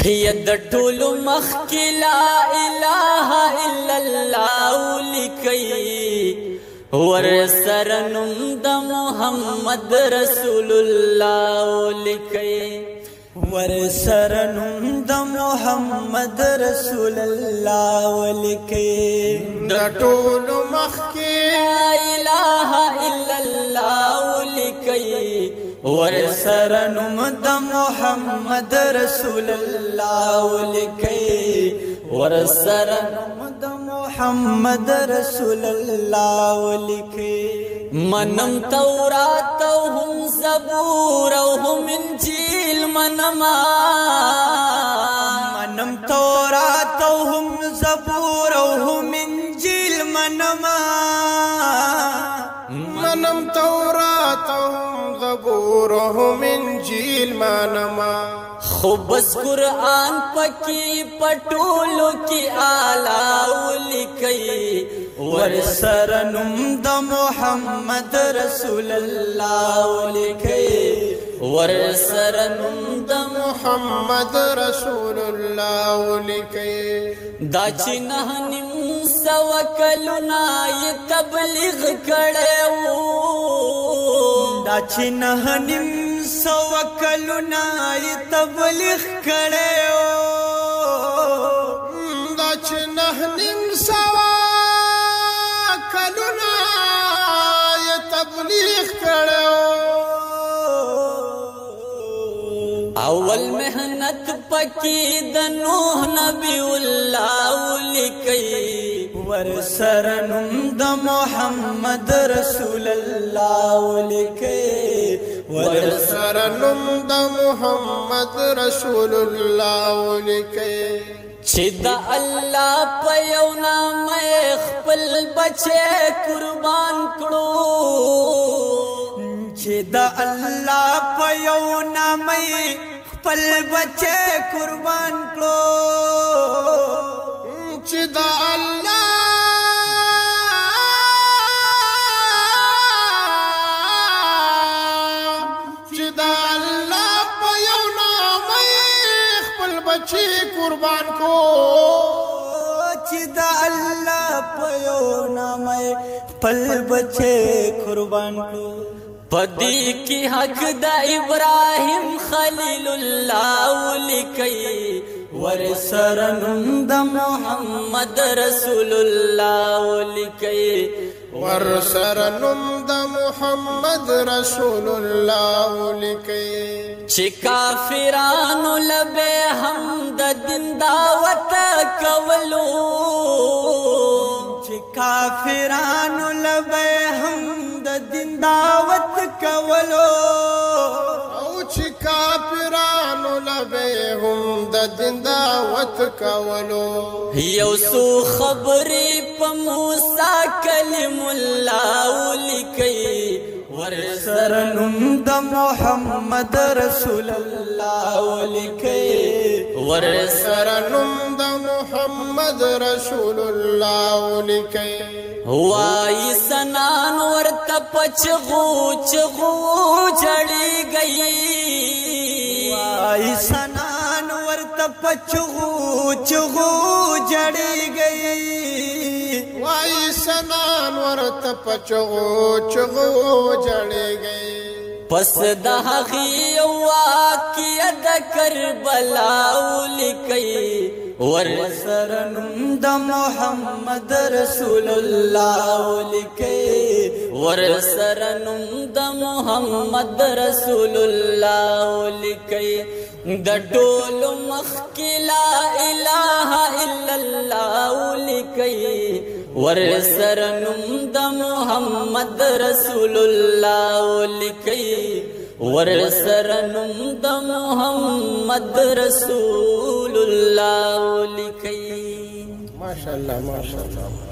ید ټول مخ کی لا اله الا الله لکی ور سرنم د محمد رسول الله لکی ور سرنم د محمد رسول الله لکی د ټول مخ کی لا اله الا الله لکی ور سرنم د محمد رسول الله لکی ور سرنم د محمد رسول الله لکی منم تورات او هم زبور او هم انجیل منما منم تورات او هم زبور او هم انجیل منما منم تورات او زبور او انجیل منما خو بس قرآن پکی پټولو کی آلا لکی ور سرنم د محمد رسول الله لکی ور سرنم د محمد رسول الله لکی دا چې نه نیم سو کلونه یې تبلیغ کړو دا چې نه نیم سو کلونه یې تبلیغ کړو دا چې نه نیم سو کلونه یې تبلیغ کړو اول محنت پکی د نوح نبی الله لکی ور سرنم د محمد رسول الله لکی ور سرنم د محمد رسول الله لکی چې د الله په یو نام خپل بچي قربان کړو چې د الله په یو نام خپل بچي قربان کړو چې د الله په یو نام خپل بچي قربان کو چې د الله په یو نام خپل بچي قربان کو پدی کی حق د ابراہیم خلیل اللہ لکی ور سرنم د محمد رسول اللہ لکی ور سرنم د محمد رسول الله لکی چې کافرانو لبه هم د دین دعوت کولو چې کافرانو لبه هم د دین دعوت کولو او چې کافرانو لبه هم د دین دعوت کولو یو سو خبرې په موسی کلم الله لکی ور سرنم د محمد رسول الله لکی ور سرنم د محمد رسول الله لکی وای سنان ورته پچغو چغو جړی گئی وای سنان ورته پچغو چغو جړی گئی وای سنان ورته پچغو چغو جړی گئی پس د هغې واقعه د کربلا لکی ور سرنم د محمد رسول الله لکی ور سرنم د محمد رسول الله لکی د ټول مخ کی لا اله الا الله لکی ور سرنم د محمد رسول الله لکی ور سرنم د محمد رسول الله لکی ماشاءاللہ ماشاءاللہ